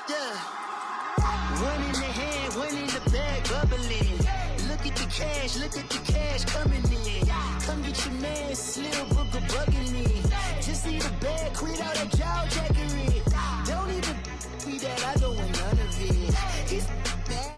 One in the hand, one in the bag, bubbling. Look at the cash coming in. Come get your man, Slim Booker bugging me. Just need a bag, quit all that jaw jackery. Don't even me that I don't want none of it. He's bad.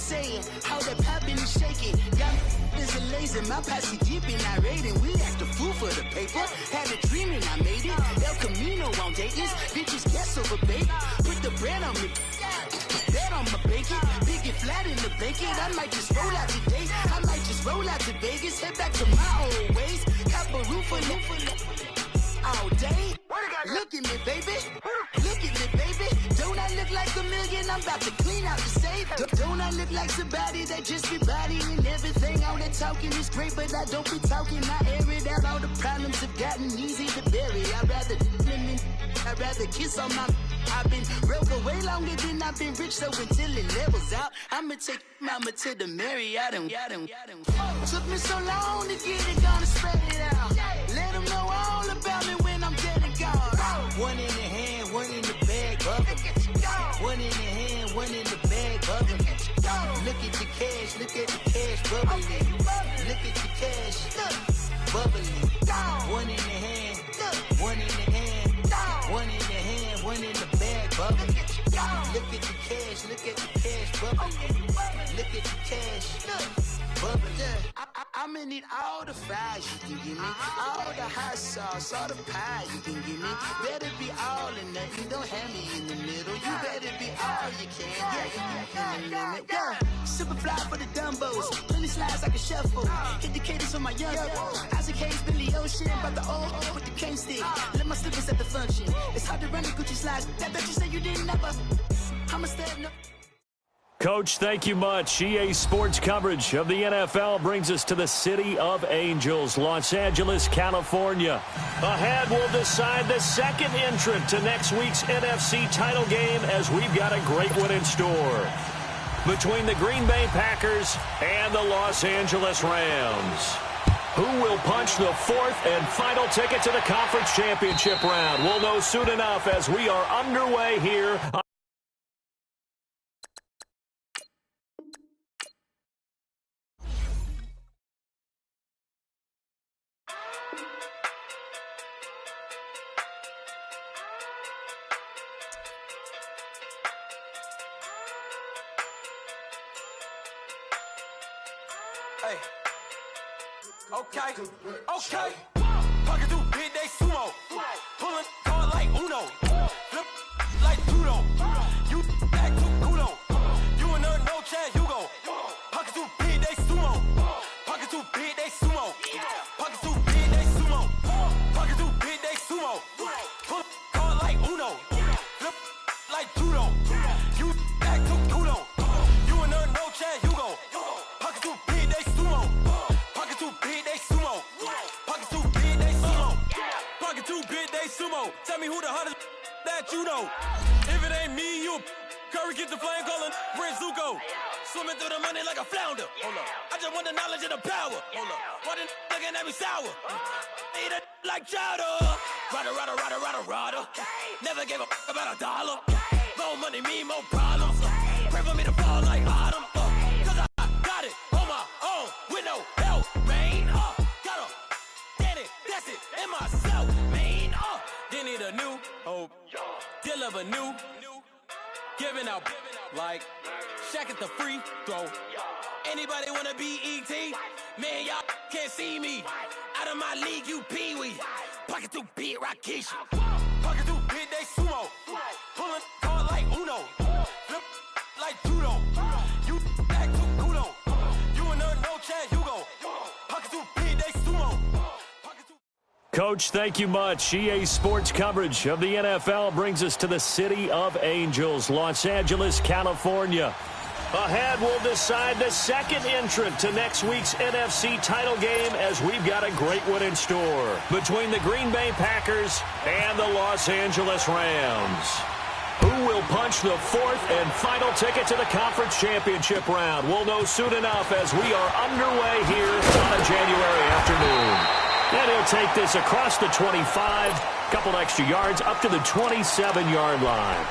Saying how that poppin' and shaking. Y'all is a lazy, my posse deep and I raiding. We act a fool for the paper. Had a dream and I made it. El Camino on Dayton's. Bitches guess over bait. Put the bread on me. Bet on my bacon. Big and flat in the bacon. I might just roll out today. I might just roll out to Vegas. Head back to my old ways. Cop a roof all day. Look at me, baby. Look at me, baby. Don't I look like a million? I'm about to clean out the safe. Don't I look like somebody that just be bodying everything? All that talking is great, but I don't be talking. I air it out. All the problems have gotten easy to bury. I'd rather kiss on my. I've been broke way longer than I've been rich, so until it levels out, I'ma take mama to the Marriott and took me so long to get it, gonna spread it out. Let them know all about me when I'm dead and gone. One in the hand, one in the bag, bubbling. One in the hand, one in the bag, bubbling. Look at the cash, bubbling. Look at the cash, bubbling. One in the hand, one in the hand, one in the hand, one in the bag, bubbling. Look at the cash, bubbling. Look at the cash, bubbling. I'ma need all the fries you can give me, all the hot sauce, all the pie you can give me. Better be all or nothing, don't have me in the middle. You better be all you can, yeah, in the limit. Yeah, super fly for the Dumbos, plenty slides like a shuffle. Hit the cadence on my young Isaac Hayes, Billy Ocean, about the old with the cane stick. Let my slippers at the function. It's hard to run the Gucci slides. That you say you didn't never. I'ma stand up. Coach, thank you much. EA Sports coverage of the NFL brings us to the City of Angels, Los Angeles, California. Ahead, we'll decide the second entrant to next week's NFC title game as we've got a great one in store between the Green Bay Packers and the Los Angeles Rams. Who will punch the fourth and final ticket to the conference championship round? We'll know soon enough as we are underway here. Hey, okay, Pocket through big, they sumo. Pulling card like Uno. Flip like judo. You act too kudo. You and her, no Chad Hugo. Pocket through big, they sumo. Pocket through big, they sumo. Pocket through big, they sumo. Pocket through big, they sumo. Pull card like Uno. Flip like judo. You act too kudo. You and her, no Chad Hugo. Pocket through big, they sumo. Pocket too big, they sumo. Pocket too big, they sumo. Pocket too big, they sumo. Tell me who the hottest that you know. If it ain't me, you Curry get the flame calling Prince Zuko. Swimming through the money like a flounder. Hold up. I just want the knowledge and the power. Hold up. Why the looking at me sour? Eat it like chowder. Rada. Never gave a about a dollar. More money mean more problems. Pray for me to fall like autumn. Cause I got it on my own with no help, man. Got a daddy, that's it, and myself, man. They need a new hope. Deal of a new. Giving out like Shaq at the free throw. Anybody wanna be ET? Man, y'all can't see me. Out of my league, you pee-wee. Pocket too big, Rakesh. Pocket too big, they sumo. Pulling card like Uno. Flip like judo. You act too kudo. You and her, no Chad Hugo. Pocket too big, they sumo. Coach, thank you much. EA Sports coverage of the NFL brings us to the City of Angels, Los Angeles, California. Ahead, we'll decide the second entrant to next week's NFC title game as we've got a great one in store between the Green Bay Packers and the Los Angeles Rams. Who will punch the fourth and final ticket to the conference championship round? We'll know soon enough as we are underway here on a January afternoon. And he'll take this across the 25, couple extra yards up to the 27-yard line.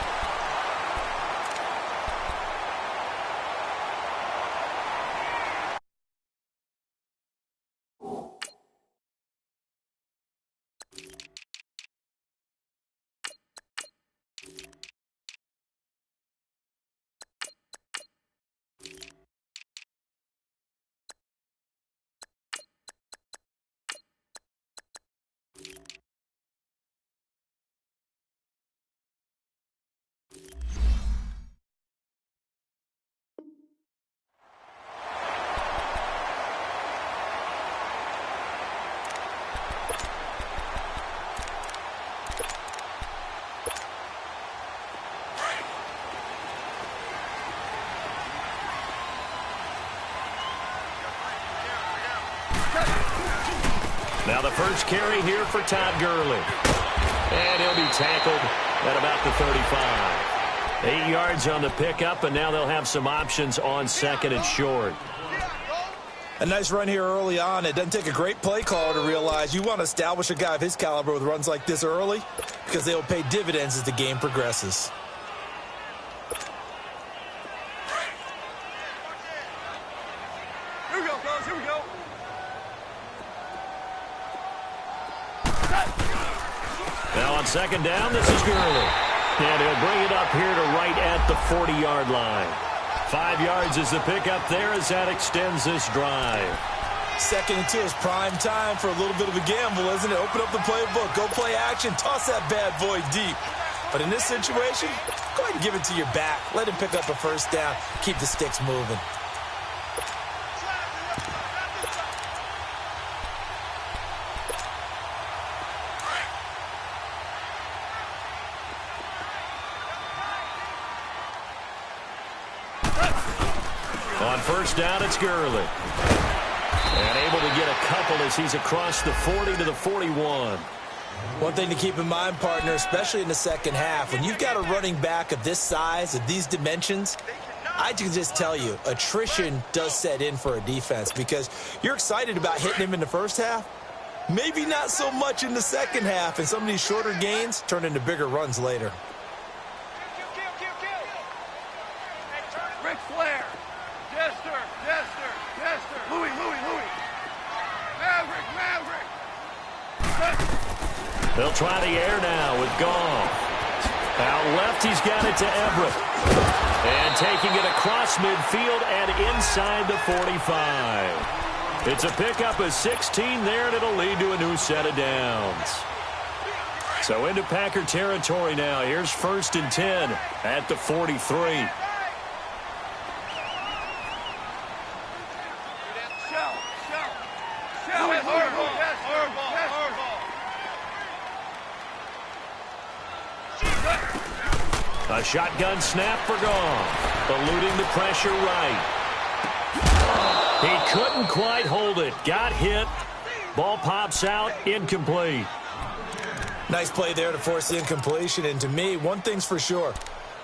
Now the first carry here for Todd Gurley. And he'll be tackled at about the 35. 8 yards on the pickup, and now they'll have some options on second and short. A nice run here early on. It doesn't take a great play caller to realize you want to establish a guy of his caliber with runs like this early because they will pay dividends as the game progresses. Here we go, fellas. Here we go. Now on second down, this is Gurley. And he'll bring it up here to right at the 40-yard line. 5 yards is the pickup there as that extends this drive. 2nd and 2 is prime time for a little bit of a gamble, isn't it? Open up the playbook, go play action, toss that bad boy deep. But in this situation, go ahead and give it to your back. Let him pick up a first down. Keep the sticks moving. On first down, it's Gurley. And able to get a couple as he's across the 40 to the 41. One thing to keep in mind, partner, especially in the second half, when you've got a running back of this size, of these dimensions, I can just tell you, attrition does set in for a defense because you're excited about hitting him in the first half. Maybe not so much in the second half, and some of these shorter gains turn into bigger runs later. Ric Flair. Jester. Louie. Maverick. They'll try the air now with Goff. Out left, he's got it to Everett. And taking it across midfield and inside the 45. It's a pickup of 16 there, and it'll lead to a new set of downs. So into Packer territory now. Here's 1st and 10 at the 43. A shotgun snap for Goff. Eluding the pressure right. He couldn't quite hold it. Got hit. Ball pops out. Incomplete. Nice play there to force the incompletion. And to me, one thing's for sure.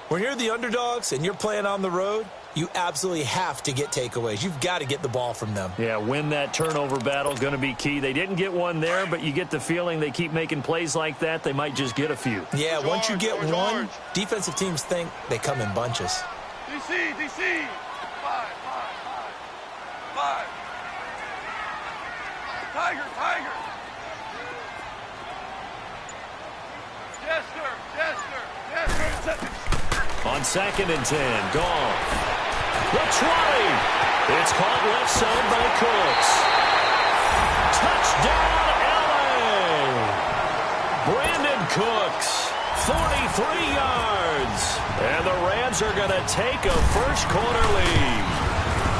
When you're the underdogs and you're playing on the road, you absolutely have to get takeaways. You've got to get the ball from them. Yeah, win that turnover battle, going to be key. They didn't get one there, but you get the feeling they keep making plays like that, they might just get a few. Yeah, once you get one, defensive teams think they come in bunches. DC. 5. Tiger. Jester. On 2nd and 10, Goff. The 20. It's caught left side by Cooks. Touchdown, LA. Brandon Cooks, 43 yards. And the Rams are going to take a first-quarter lead.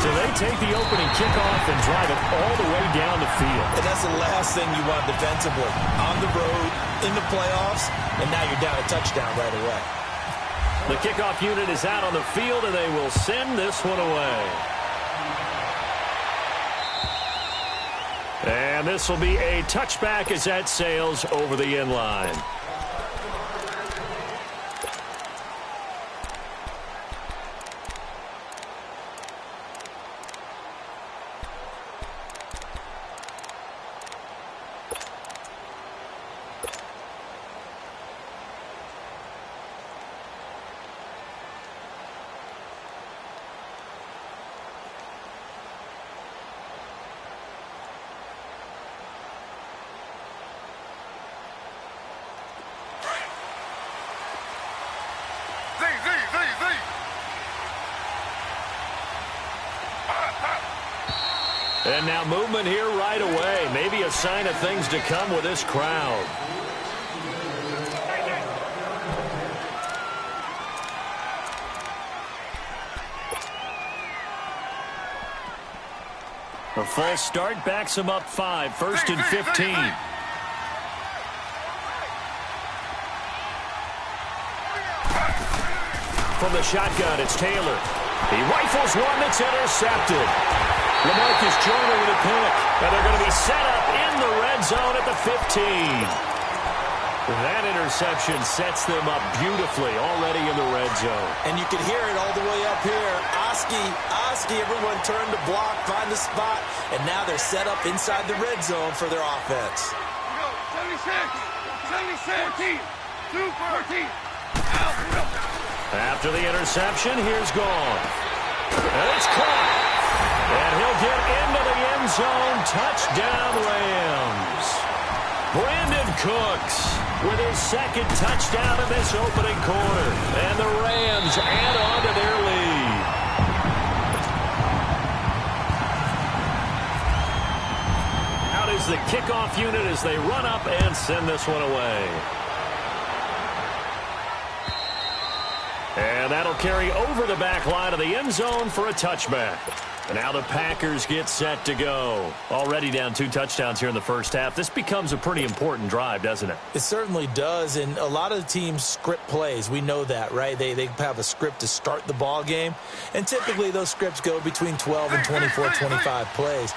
So they take the opening kickoff and drive it all the way down the field. And that's the last thing you want defensively. On the road, in the playoffs, and now you're down a touchdown right away. The kickoff unit is out on the field, and they will send this one away. And this will be a touchback as that sails over the end line. And now movement here right away. Maybe a sign of things to come with this crowd. A false start backs him up 5, 1st and 15. From the shotgun, it's Taylor. He rifles one that's intercepted. LaMarcus Joyner with a pick. And they're going to be set up in the red zone at the 15. That interception sets them up beautifully already in the red zone. And you can hear it all the way up here. Oski, everyone turned to block, find the spot, and now they're set up inside the red zone for their offense. 76, 14. After the interception, here's Gone. And it's caught. And he'll get into the end zone. Touchdown, Rams. Brandon Cooks with his second touchdown in this opening quarter. And the Rams add on to their lead. Out is the kickoff unit as they run up and send this one away. And that'll carry over the back line of the end zone for a touchback. And now the Packers get set to go. Already down 2 touchdowns here in the first half. This becomes a pretty important drive, doesn't it? It certainly does, and a lot of the teams script plays. We know that, right? They have a script to start the ball game, and typically those scripts go between 12 and 24, 25 plays.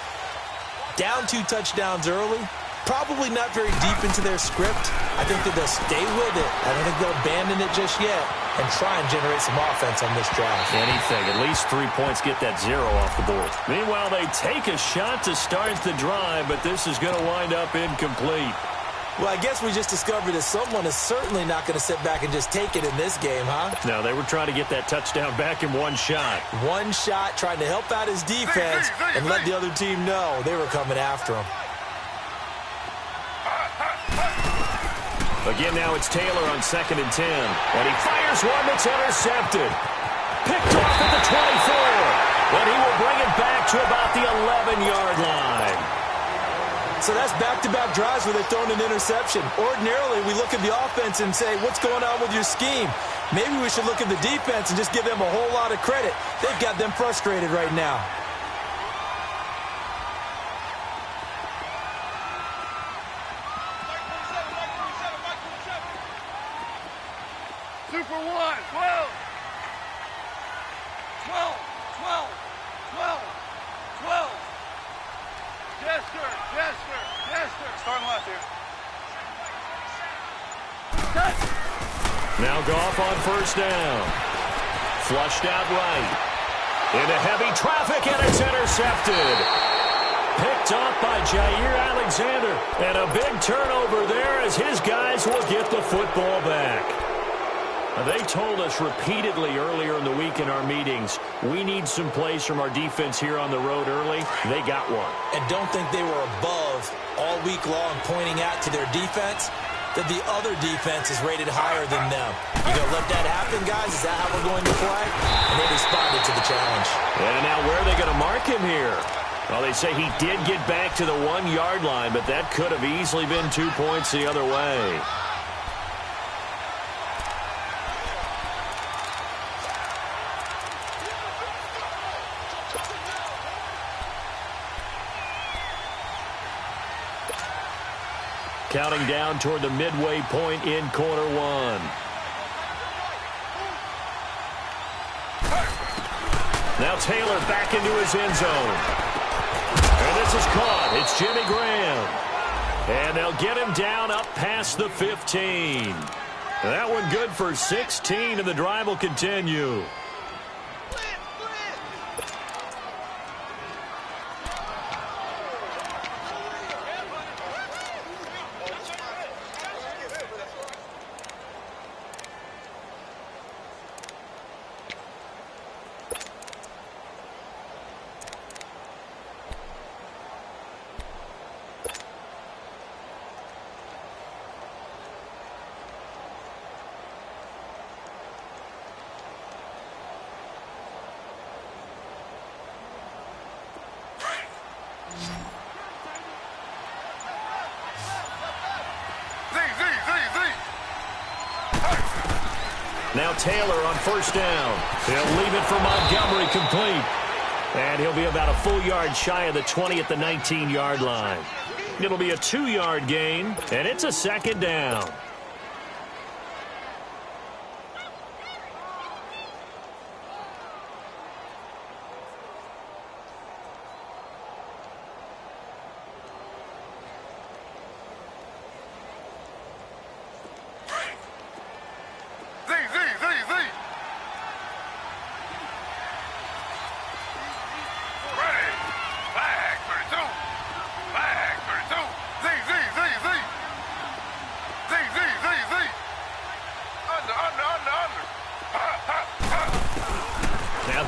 Down 2 touchdowns early, probably not very deep into their script. I think that they'll stay with it. I don't think they'll abandon it just yet and try and generate some offense on this drive. Anything. At least 3 points, get that 0 off the board. Meanwhile, they take a shot to start the drive, but this is going to wind up incomplete. Well, I guess we just discovered that someone is certainly not going to sit back and just take it in this game, huh? No, they were trying to get that touchdown back in one shot. One shot, trying to help out his defense and let the other team know they were coming after him. Again, now it's Taylor on 2nd and 10. And he fires one that's intercepted. Picked off at the 24. And he will bring it back to about the 11-yard line. So that's back-to-back drives where they've thrown an interception. Ordinarily, we look at the offense and say, what's going on with your scheme? Maybe we should look at the defense and just give them a whole lot of credit. They've got them frustrated right now. Super 1, 12. 12. Jester. Starting left here. Now Goff on 1st down. Flushed out right. Into heavy traffic, and it's intercepted. Picked off by Jair Alexander. And a big turnover there as his guys will get the football back. They told us repeatedly earlier in the week in our meetings, we need some plays from our defense here on the road early. They got one. And don't think they were above all week long pointing out to their defense that the other defense is rated higher than them. You gonna let that happen, guys? Is that how we're going to play? And they responded to the challenge. And now where are they going to mark him here? Well, they say he did get back to the 1-yard line, but that could have easily been 2 points the other way. Counting down toward the midway point in quarter 1. Now Taylor back into his end zone. And this is caught. It's Jimmy Graham. And they'll get him down up past the 15. That one good for 16, and the drive will continue. Now Taylor on first down. He'll leave it for Montgomery, complete. And he'll be about a full yard shy of the 20 at the 19-yard line. It'll be a 2-yard gain, and it's a second down.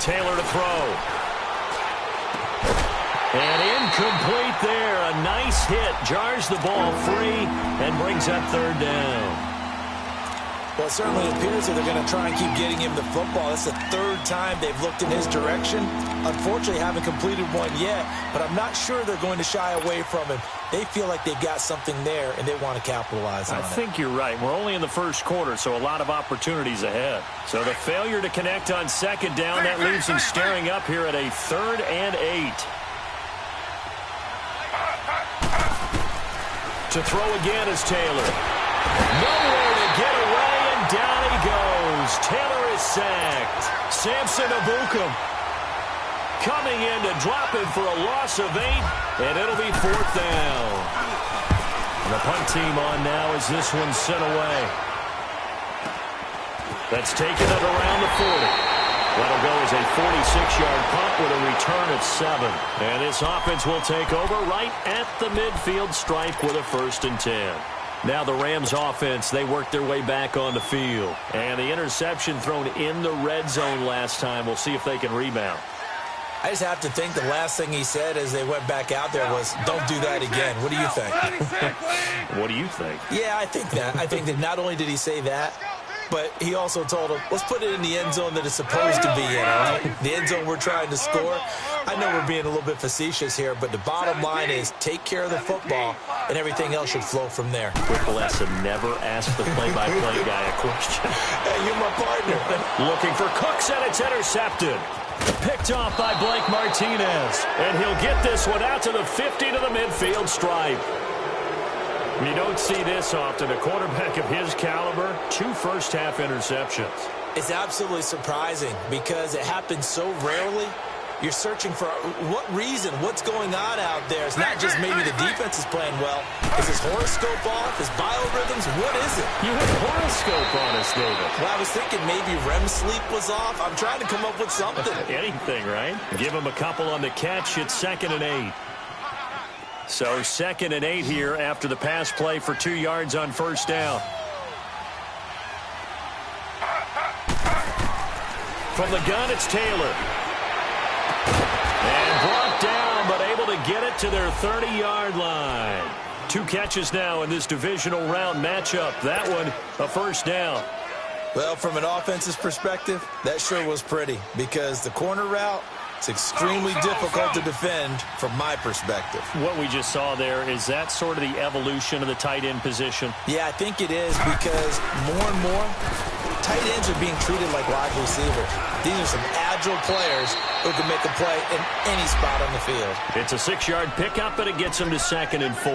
Taylor to throw. And incomplete there. A nice hit. Jars the ball free and brings up third down. Well, it certainly appears that they're going to try and keep getting him the football. That's the third time they've looked in his direction. Unfortunately, haven't completed one yet, but I'm not sure they're going to shy away from him. They feel like they've got something there, and they want to capitalize on it. I think you're right. We're only in the first quarter, so a lot of opportunities ahead. So the failure to connect on second down, that leaves him staring up here at a 3rd and 8. To throw again is Taylor. Nowhere to get away, and down he goes. Taylor is sacked. Samson Abukum coming in to drop him for a loss of 8, and it'll be 4th down. And the punt team on now as this one's sent away. That's taken at around the 40. That'll go as a 46-yard punt with a return of 7. And this offense will take over right at the midfield stripe with a 1st and 10. Now the Rams offense, they work their way back on the field. And the interception thrown in the red zone last time. We'll see if they can rebound. I just have to think the last thing he said as they went back out there was, don't do that again. What do you think? What do you think? Yeah, I think that. I think that not only did he say that, but he also told him, let's put it in the end zone that it's supposed to be in, all right? The end zone we're trying to score. I know we're being a little bit facetious here, but the bottom line is take care of the football, and everything else should flow from there. Quick lesson, never ask the play-by-play guy a question. Hey, you're my partner. Looking for Cooks, and it's intercepted. Picked off by Blake Martinez. And he'll get this one out to the 50 to the midfield stripe. You don't see this often. A quarterback of his caliber, 2 first-half interceptions. It's absolutely surprising because it happens so rarely. You're searching for what reason, what's going on out there. It's not just maybe the defense is playing well. Is his horoscope off? His biorhythms? What is it? You had a horoscope on us, David. Well, I was thinking maybe REM sleep was off. I'm trying to come up with something. Anything, right? Give him a couple on the catch. It's 2nd and 8. So 2nd and 8 here after the pass play for 2 yards on first down. From the gun, it's Taylor. And brought down, but able to get it to their 30-yard line. 2 catches now in this divisional round matchup. That one, a first down. Well, from an offensive perspective, that sure was pretty because the corner route, it's extremely difficult to defend from my perspective. What we just saw there, is that sort of the evolution of the tight end position? Yeah, I think it is because more and more, tight ends are being treated like wide receivers. These are some agile players who can make a play in any spot on the field. It's a 6-yard pickup, and it gets them to 2nd and 4.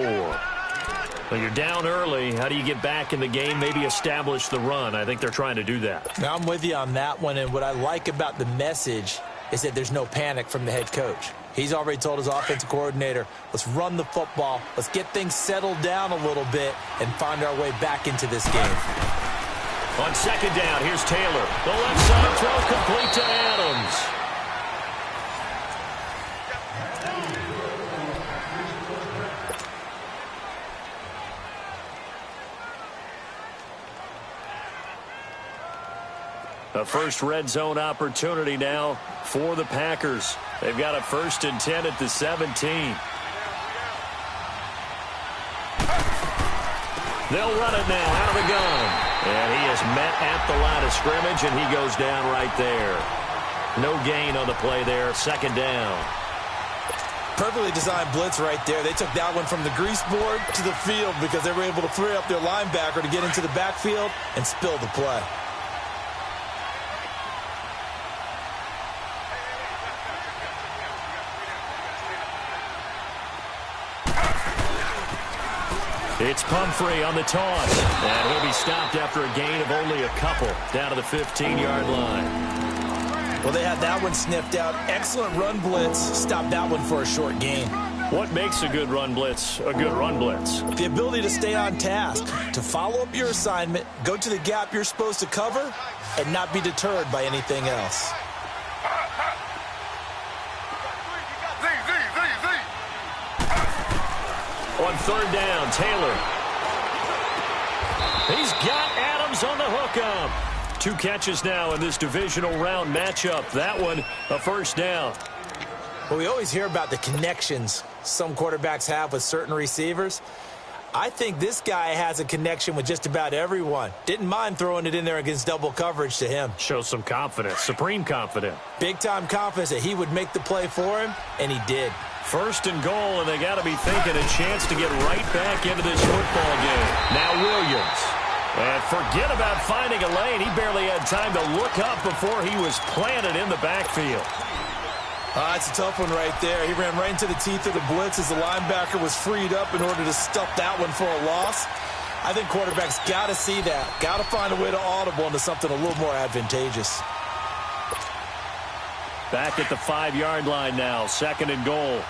When you're down early, how do you get back in the game, maybe establish the run? I think they're trying to do that. Now, I'm with you on that one, and what I like about the message is that there's no panic from the head coach. He's already told his offensive coordinator, let's run the football, let's get things settled down a little bit and find our way back into this game. On 2nd down, here's Taylor. The left side throw complete to Adams. A first red zone opportunity now for the Packers. They've got a 1st and 10 at the 17. They'll run it now out of the gun. And he is met at the line of scrimmage, and he goes down right there. No gain on the play there. 2nd down. Perfectly designed blitz right there. They took that one from the grease board to the field because they were able to free up their linebacker to get into the backfield and spill the play. It's Pumphrey on the toss. And he'll be stopped after a gain of only a couple down to the 15-yard line. Well, they had that one sniffed out. Excellent run blitz. Stopped that one for a short gain. What makes a good run blitz a good run blitz? The ability to stay on task, to follow up your assignment, go to the gap you're supposed to cover, and not be deterred by anything else. On third down, Taylor. He's got Adams on the hookup. 2 catches now in this divisional round matchup. That one, a first down. Well, we always hear about the connections some quarterbacks have with certain receivers. I think this guy has a connection with just about everyone. Didn't mind throwing it in there against double coverage to him. Shows some confidence, supreme confidence. Big-time confidence that he would make the play for him, and he did. First and goal, and they got to be thinking a chance to get right back into this football game. Now Williams. And forget about finding a lane. He barely had time to look up before he was planted in the backfield. That's a tough one right there. He ran right into the teeth of the blitz as the linebacker was freed up in order to stuff that one for a loss. I think quarterbacks got to see that. Got to find a way to audible into something a little more advantageous. Back at the 5-yard line now, second and goal.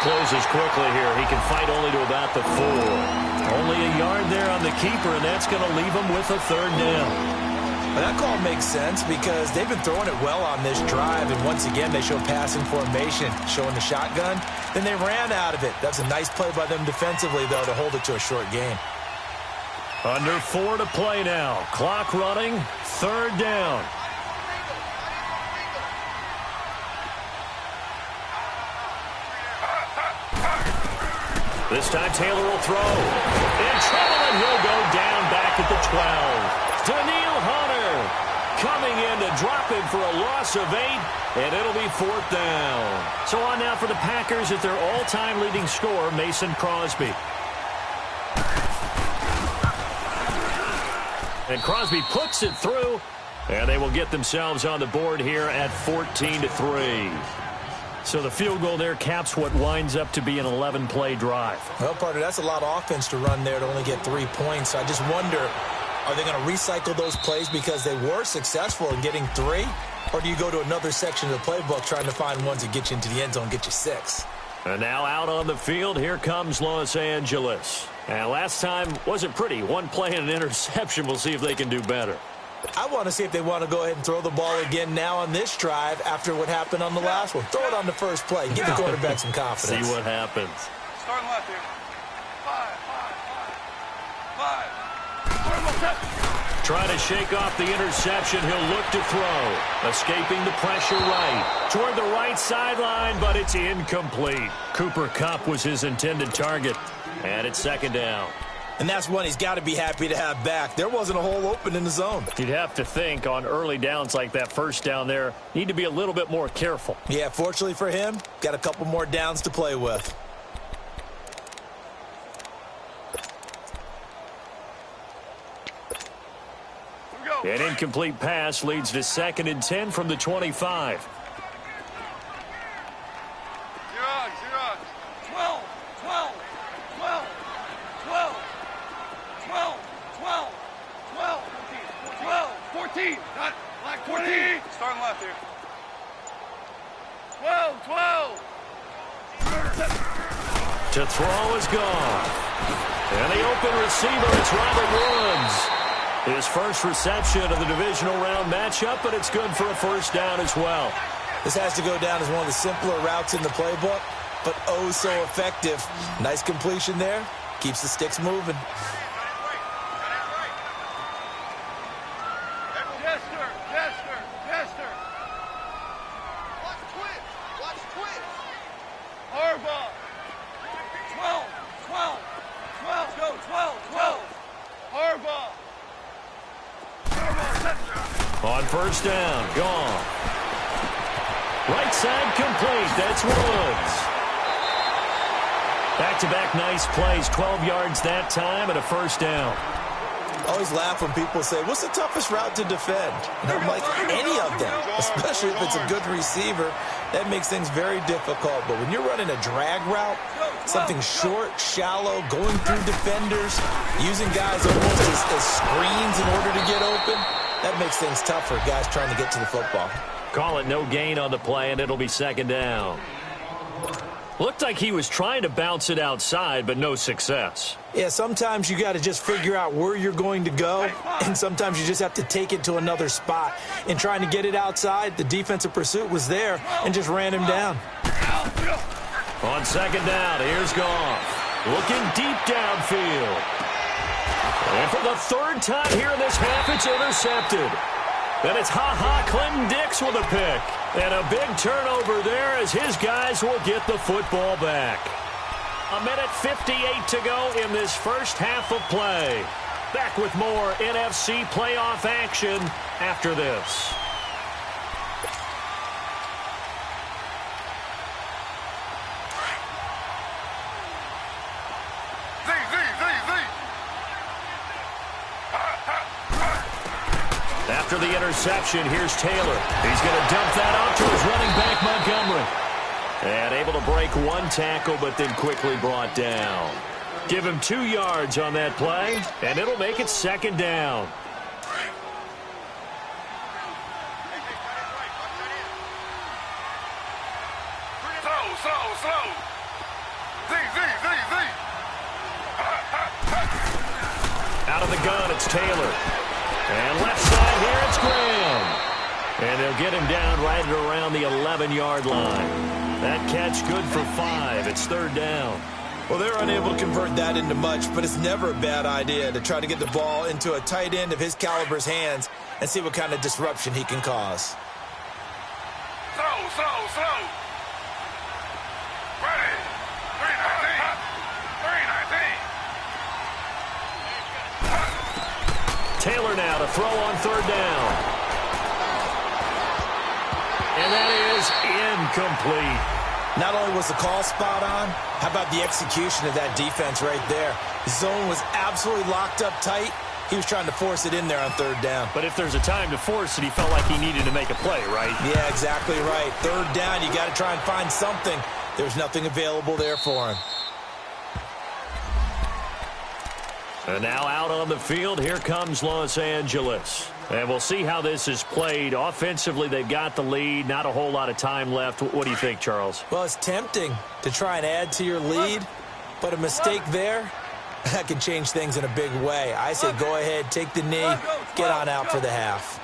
Closes quickly here. He can fight only to about the 4. Only a yard there on the keeper, and that's going to leave him with a third down. Well, that call makes sense because they've been throwing it well on this drive, and once again they show passing formation, showing the shotgun. Then they ran out of it. That's a nice play by them defensively, though, to hold it to a short gain. Under 4 to play now. Clock running, third down. This time Taylor will throw. In trouble, and he'll go down back at the 12. Daniil Hunter coming in to drop him for a loss of 8, and it'll be 4th down. So on now for the Packers at their all-time leading scorer, Mason Crosby. And Crosby puts it through, and they will get themselves on the board here at 14-3. So the field goal there caps what winds up to be an 11-play drive. Well, partner, that's a lot of offense to run there to only get 3 points. I just wonder, are they going to recycle those plays because they were successful in getting 3? Or do you go to another section of the playbook trying to find ones that get you into the end zone, get you 6? And now out on the field, here comes Los Angeles. And last time wasn't pretty. 1 play and an interception. We'll see if they can do better. I want to see if they want to go ahead and throw the ball again now on this drive after what happened on the last one. Throw it on the first play. Give the quarterback some confidence. See what happens. Starting left here. 5. Trying to shake off the interception. He'll look to throw. Escaping the pressure right. Toward the right sideline, but it's incomplete. Cooper Kupp was his intended target. And it's second down. And that's one he's got to be happy to have back. There wasn't a hole open in the zone. You'd have to think on early downs like that first down there, need to be a little bit more careful. Yeah, fortunately for him, got a couple more downs to play with. An incomplete pass leads to 2nd and 10 from the 25. 14. Not like 14. Starting left here. 12. To throw is gone. And the open receiver, it's Robert Woods. His first reception of the divisional round matchup, but it's good for a first down as well. This has to go down as one of the simpler routes in the playbook, but oh so effective. Nice completion there. Keeps the sticks moving. On first down, gone. Right side complete. That's Woods. Back-to-back nice plays, 12 yards that time and a first down. I always laugh when people say, what's the toughest route to defend? And I'm like, any of them, especially if it's a good receiver. That makes things very difficult. But when you're running a drag route, something short, shallow, going through defenders, using guys almost as screens in order to get open, that makes things tough for guys trying to get to the football. Call it no gain on the play, and it'll be second down. Looked like he was trying to bounce it outside, but no success. Yeah, sometimes you got to just figure out where you're going to go, and sometimes you just have to take it to another spot. In trying to get it outside, the defensive pursuit was there and just ran him down. On second down, here's Goff. Looking deep downfield. And for the third time here in this half, it's intercepted. Then it's Clinton Dix with a pick. And a big turnover there as his guys will get the football back. 1:58 to go in this first half of play. Back with more NFC playoff action after this. After the interception, here's Taylor. He's going to dump that off to his running back, Montgomery. And able to break one tackle, but then quickly brought down. Give him 2 yards on that play, and it'll make it second down. Slow. Out of the gun, it's Taylor. And left side here, it's Graham. And they'll get him down right at around the 11-yard line. That catch good for 5. It's third down. Well, they're unable to convert that into much, but it's never a bad idea to try to get the ball into a tight end of his caliber's hands and see what kind of disruption he can cause. Slow. Ready. 319. Taylor now to throw on third down. And that is incomplete. Not only was the call spot on, how about the execution of that defense right there? The zone was absolutely locked up tight. He was trying to force it in there on third down. But if there's a time to force it, he felt like he needed to make a play, right? Yeah, exactly right. Third down, you got to try and find something. There's nothing available there for him. And now out on the field, here comes Los Angeles. And we'll see how this is played. Offensively, they've got the lead. Not a whole lot of time left. What do you think, Charles? Well, it's tempting to try and add to your lead, but a mistake there, that can change things in a big way. I say go ahead, take the knee, get on out for the half.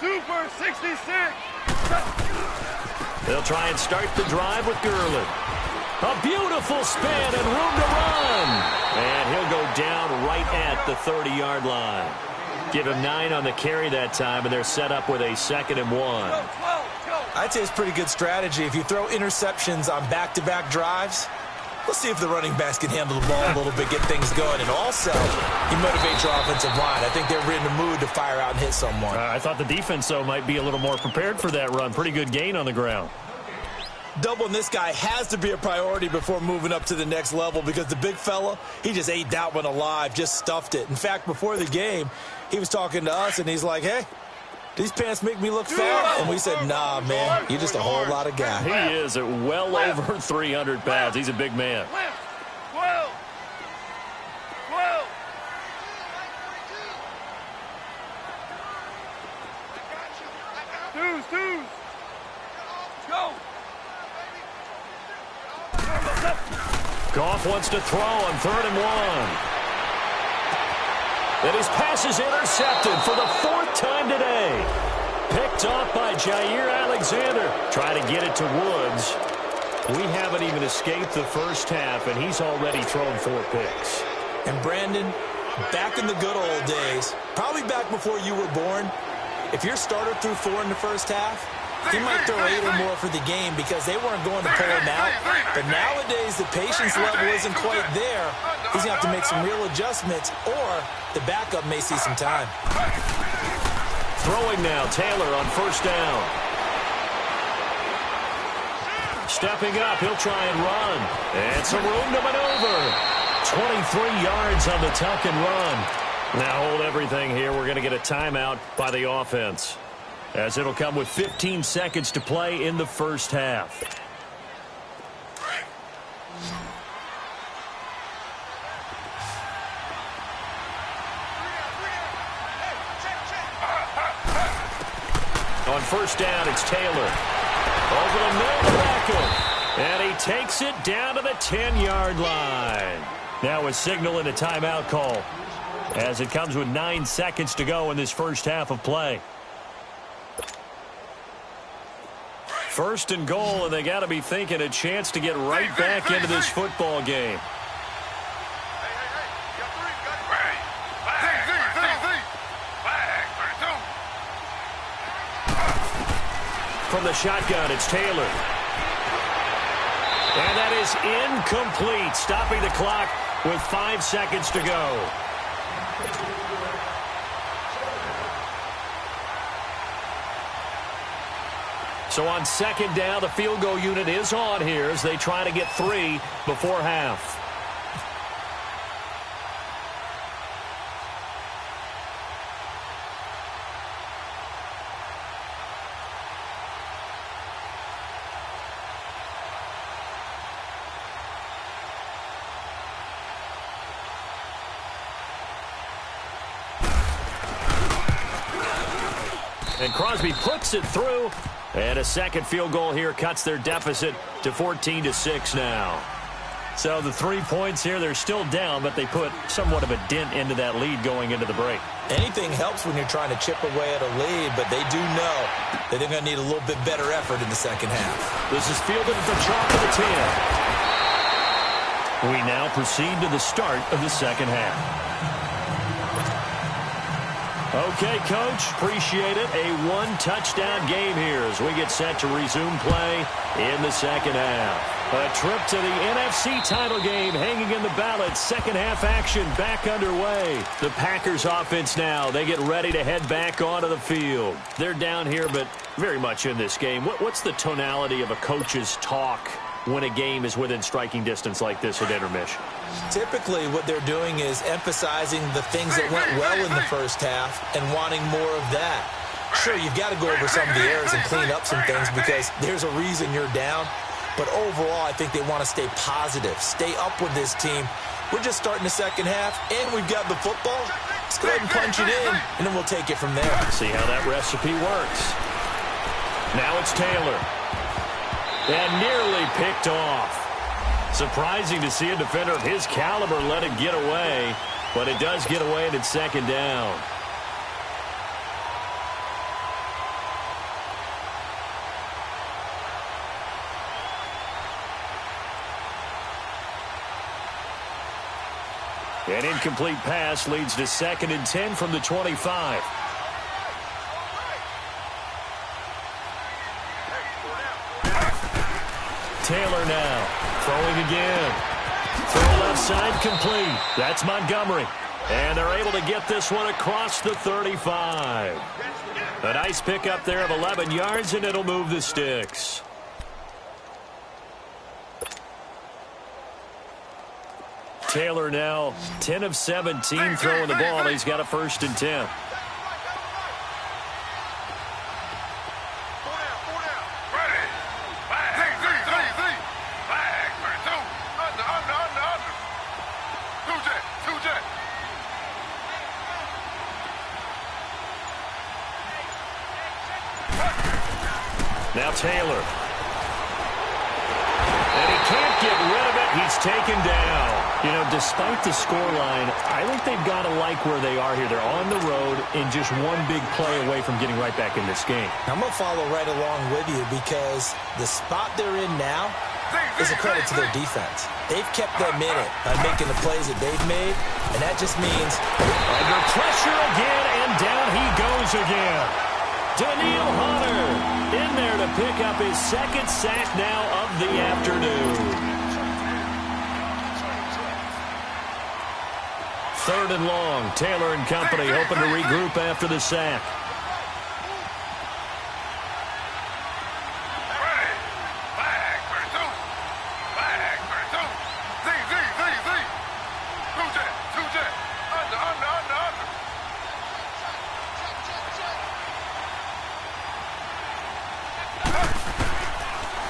Super 66. They'll try and start the drive with Gurley. A beautiful spin and room to run. And he'll go down right at the 30-yard line. Give him 9 on the carry that time, and they're set up with a 2nd and 1. I'd say it's pretty good strategy. If you throw interceptions on back-to-back drives, let's see if the running backs can handle the ball a little bit, get things going. And also, he motivates your offensive line. I think they're in the mood to fire out and hit someone. I thought the defense, though, might be a little more prepared for that run. Pretty good gain on the ground. Doubling this guy has to be a priority before moving up to the next level because the big fella, he just ate that one alive, just stuffed it. In fact, before the game, he was talking to us, and he's like, hey, these pants make me look fat. And we said, nah, man, you're just a whole lot of guy. He is at well over 300 pounds. He's a big man. 12. Twos. Go. Goff wants to throw on 3rd and 1. And his pass is intercepted for the 4th time today. Picked off by Jair Alexander. Trying to get it to Woods. We haven't even escaped the first half, and he's already thrown 4 picks. And Brandon, back in the good old days, probably back before you were born, if your starter threw 4 in the first half, he might throw 8 or more for the game because they weren't going to pull him out. But nowadays, the patience level isn't quite there. He's going to have to make some real adjustments, or the backup may see some time. Throwing now, Taylor on 1st down. stepping up. He'll try and run. And some room to maneuver. 23 yards on the tuck and run. Now hold everything here. We're going to get a timeout by the offense, as it'll come with 15 seconds to play in the first half. On first down, it's Taylor. Over the middle to Beckham. And he takes it down to the 10-yard line. Now a signal and a timeout call, as it comes with 9 seconds to go in this first half of play. First and goal, and they got to be thinking a chance to get right back into this football game. From the shotgun, it's Taylor. And that is incomplete, stopping the clock with 5 seconds to go. So on second down, the field goal unit is on here as they try to get 3 before half. And Crosby puts it through. And a second field goal here cuts their deficit to 14-6 now. So the 3 points here, they're still down, but they put somewhat of a dent into that lead going into the break. Anything helps when you're trying to chip away at a lead, but they do know that they're going to need a little bit better effort in the second half. This is fielded at the top of the 10. We now proceed to the start of the second half. Okay, Coach, appreciate it. A one-touchdown game here as we get set to resume play in the second half. A trip to the NFC title game hanging in the balance. Second half action back underway. The Packers offense now, they get ready to head back onto the field. They're down here, but very much in this game. What's the tonality of a coach's talk when a game is within striking distance like this at intermission? Typically, what they're doing is emphasizing the things that went well in the first half and wanting more of that. Sure, you've got to go over some of the errors and clean up some things because there's a reason you're down. But overall, I think they want to stay positive, stay up with this team. We're just starting the second half, and we've got the football. Let's go ahead and punch it in, and then we'll take it from there. See how that recipe works. Now it's Taylor. And nearly picked off. Surprising to see a defender of his caliber let it get away, but it does get away and it's second down. An incomplete pass leads to 2nd and 10 from the 25. Taylor now, throwing again. Throw left side complete. That's Montgomery. And they're able to get this one across the 35. A nice pickup there of 11 yards, and it'll move the sticks. Taylor now 10 of 17 throwing the ball. He's got a 1st and 10. Now Taylor. And he can't get rid of it. He's taken down. You know, despite the scoreline, I think they've got to like where they are here. They're on the road and just one big play away from getting right back in this game. I'm going to follow right along with you because the spot they're in now is a credit to their defense. They've kept them in it by making the plays that they've made, and that just means under pressure again, and down he goes again. Daniil Hunter in there to pick up his 2nd sack now of the afternoon. 3rd and long. Taylor and company hoping to regroup after the sack.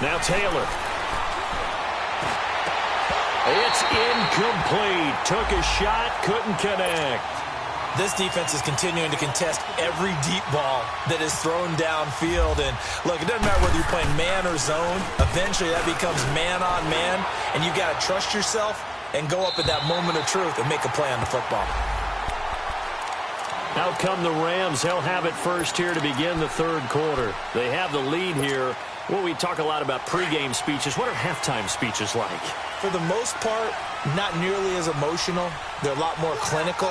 Now Taylor. It's incomplete. Took a shot, couldn't connect. This defense is continuing to contest every deep ball that is thrown downfield. And, look, it doesn't matter whether you're playing man or zone. Eventually, that becomes man on man, and you got to trust yourself and go up at that moment of truth and make a play on the football. Out come the Rams. They'll have it first here to begin the third quarter. They have the lead here. Well, we talk a lot about pregame speeches. What are halftime speeches like? For the most part, not nearly as emotional. They're a lot more clinical.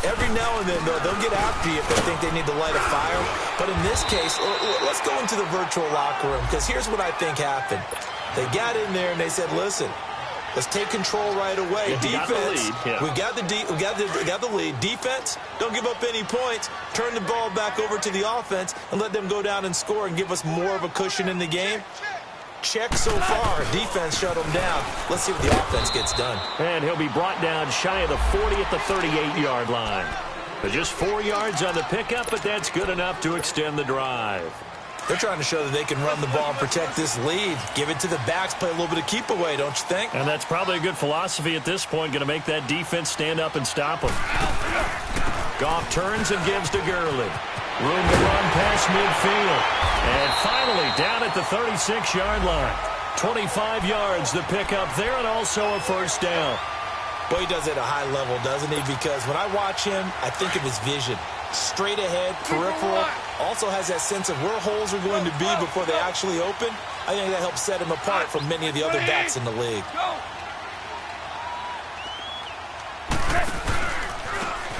Every now and then, though, they'll get after you if they think they need to light a fire. But in this case, let's go into the virtual locker room, because here's what I think happened. They got in there and they said, listen, let's take control right away. Defense, we got the lead. Defense, don't give up any points. Turn the ball back over to the offense and let them go down and score and give us more of a cushion in the game. Check so far. Defense shut them down. Let's see what the offense gets done. And he'll be brought down shy of the 40 at the 38-yard line. But just 4 yards on the pickup, but that's good enough to extend the drive. They're trying to show that they can run the ball and protect this lead. Give it to the backs, play a little bit of keep away, don't you think? And that's probably a good philosophy at this point, going to make that defense stand up and stop them. Goff turns and gives to Gurley. Room to run past midfield. And finally down at the 36-yard line. 25 yards the pickup there, and also a first down. Well, he does it at a high level, doesn't he? Because when I watch him, I think of his vision. Straight ahead, peripheral. Also has that sense of where holes are going to be before they actually open. I think that helps set him apart from many of the other backs in the league.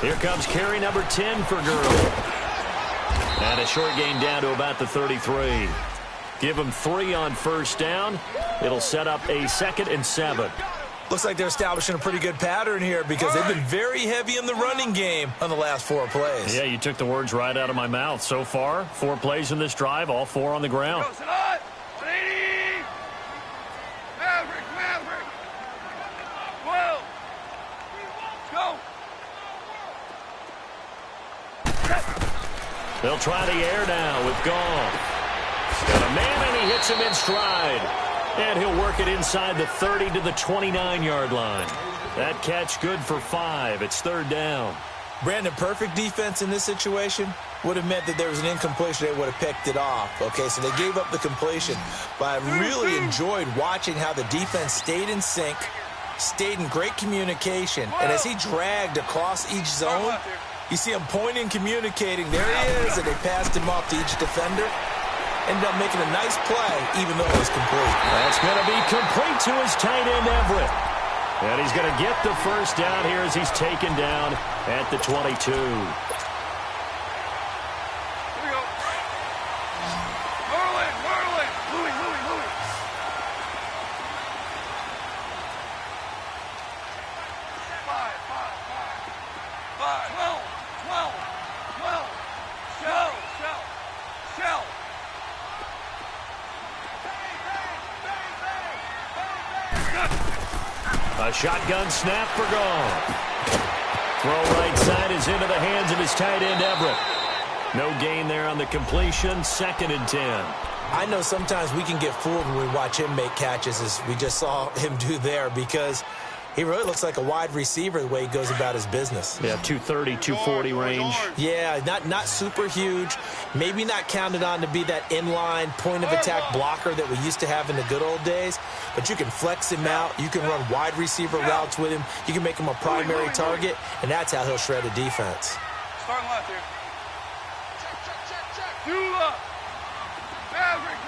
Here comes carry number 10 for Gurley. And a short gain down to about the 33. Give them 3 on first down. It'll set up a 2nd and 7. Looks like they're establishing a pretty good pattern here because they've been very heavy in the running game on the last 4 plays. Yeah, you took the words right out of my mouth. So far, 4 plays in this drive, all 4 on the ground. Maverick. 12. Go. They'll try the air now with Goff. Got a man, and he hits him in stride. And he'll work it inside the 30 to the 29-yard line. That catch good for 5. It's 3rd down. Brandon, perfect defense in this situation would have meant that there was an incompletion. They would have picked it off. Okay, so they gave up the completion. But I really enjoyed watching how the defense stayed in sync, stayed in great communication. And as he dragged across each zone, you see him pointing, communicating. There he is, and they passed him off to each defender. Ended up making a nice play, even though it was complete. That's going to be complete to his tight end, Everett. And he's going to get the first down here as he's taken down at the 22. Here we go. Whirling. Louis. 5. Shell. A shotgun snap for Goff. Throw right side is into the hands of his tight end, Everett. No gain there on the completion. 2nd and 10. I know sometimes we can get fooled when we watch him make catches, as we just saw him do there, because he really looks like a wide receiver the way he goes about his business. Yeah, 230, 240 range. Yeah, not super huge. Maybe not counted on to be that inline point-of-attack blocker that we used to have in the good old days. But you can flex him out. You can run wide receiver routes with him. You can make him a primary target, and that's how he'll shred a defense. Starting left here. Check. Dula. Maverick.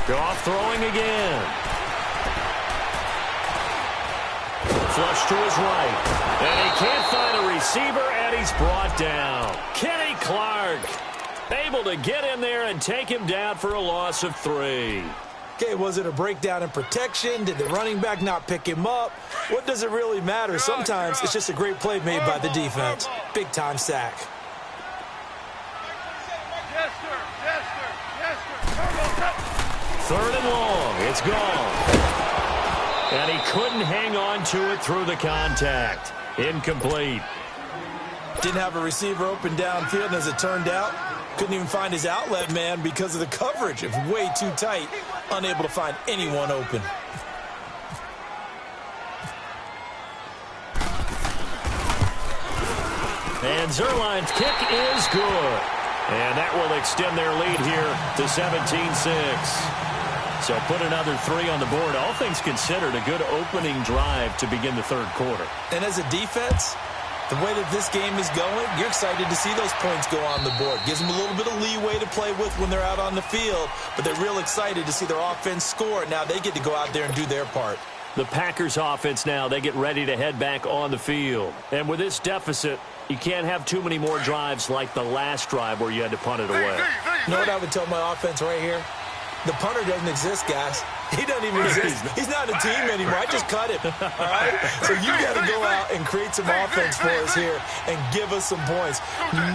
Goff throwing again. Flush to his right. And he can't find a receiver, and he's brought down. Kenny Clark able to get in there and take him down for a loss of 3. Okay, was it a breakdown in protection? Did the running back not pick him up? What does it really matter? Sometimes it's just a great play made by the defense. Big-time sack. Yes, sir. 3rd and long. It's gone. And he couldn't hang on to it through the contact. Incomplete. Didn't have a receiver open downfield, and as it turned out, Couldn't even find his outlet man because of the coverage. It's way too tight. Unable to find anyone open. And Zerline's kick is good. And that will extend their lead here to 17-6. So put another 3 on the board. All things considered, a good opening drive to begin the third quarter. And as a defense, the way that this game is going, you're excited to see those points go on the board. Gives them a little bit of leeway to play with when they're out on the field, but they're real excited to see their offense score. Now they get to go out there and do their part. The Packers offense now, they get ready to head back on the field. And with this deficit, you can't have too many more drives like the last drive where you had to punt it away. You know what I would tell my offense right here? The punter doesn't exist, guys. He doesn't even exist. He's not a team anymore. I just cut him. All right? So you got to go out and create some offense for us here and give us some points.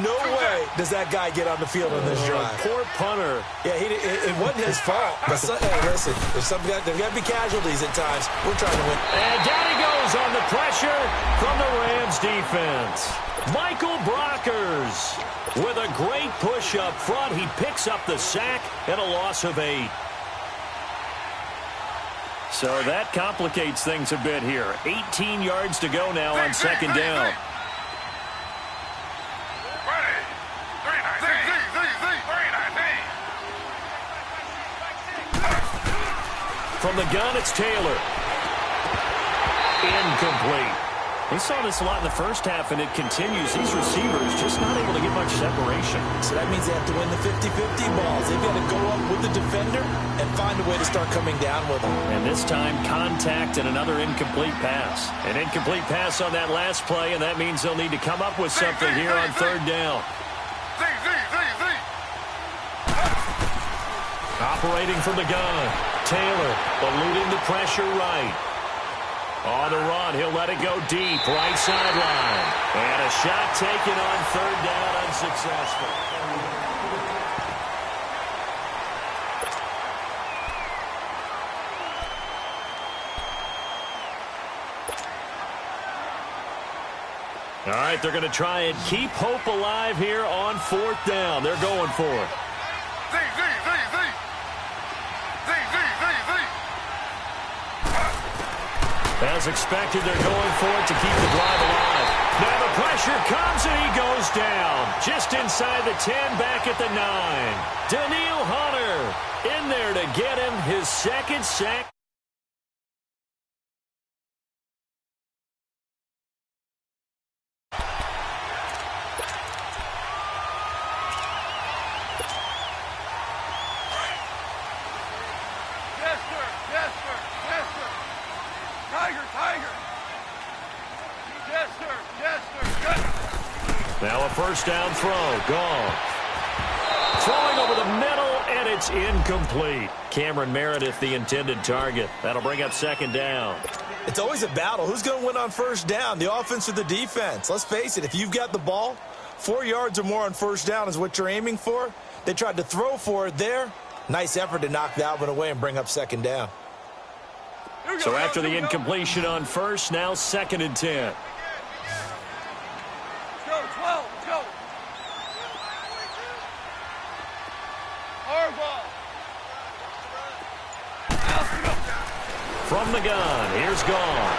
No way does that guy get on the field on this drive. Poor punter. Yeah, it wasn't his fault. But hey, listen, there's got to be casualties at times. We're trying to win. And down he goes on the pressure from the Rams defense. Michael Brockers with a great push up front. He picks up the sack and a loss of 8. So that complicates things a bit here. 18 yards to go now on second down. From the gun, it's Taylor. Incomplete. We saw this a lot in the first half, and it continues. These receivers just not able to get much separation. So that means they have to win the 50-50 balls. They've got to go up with the defender and find a way to start coming down with them. And this time, contact and another incomplete pass. An incomplete pass on that last play, and that means they'll need to come up with something here on third down. Operating from the gun. Taylor eluding the pressure right. On the run, he'll let it go deep, right sideline. And a shot taken on third down, unsuccessful. All right, they're going to try and keep hope alive here on fourth down. They're going for it. As expected, they're going for it to keep the drive alive. Now the pressure comes and he goes down. Just inside the 10, back at the 9. Daniil Hunter in there to get him his second sack. Now a first down throw. Gone. Throwing over the middle, and it's incomplete. Cameron Meredith, the intended target. That'll bring up second down. It's always a battle. Who's going to win on first down, the offense or the defense? Let's face it, if you've got the ball, 4 yards or more on first down is what you're aiming for. They tried to throw for it there. Nice effort to knock that one away and bring up second down. So after the incompletion on first, now second and 10. From the gun, here's Goff.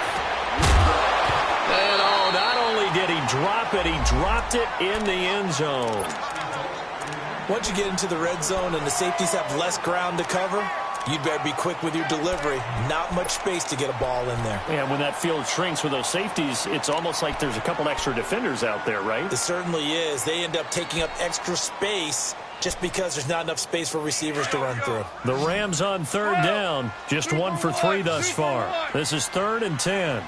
And oh, not only did he drop it, he dropped it in the end zone. Once you get into the red zone and the safeties have less ground to cover, you'd better be quick with your delivery. Not much space to get a ball in there. Yeah, when that field shrinks with those safeties, it's almost like there's a couple extra defenders out there, right? It certainly is. They end up taking up extra space just because there's not enough space for receivers to run through. The Rams on third down, just 1 for 3 thus far. This is third and 10.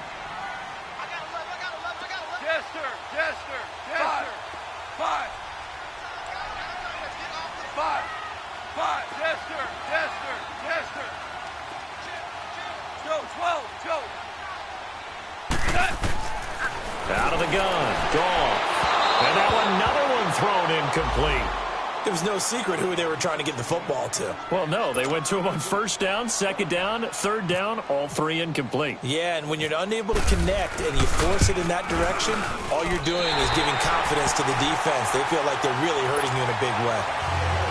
Out of the gun, Goff. And now another one thrown incomplete. It was no secret who they were trying to get the football to. Well, no, they went to him on first down, second down, third down, all three incomplete. Yeah, and when you're unable to connect and you force it in that direction, all you're doing is giving confidence to the defense. They feel like they're really hurting you in a big way.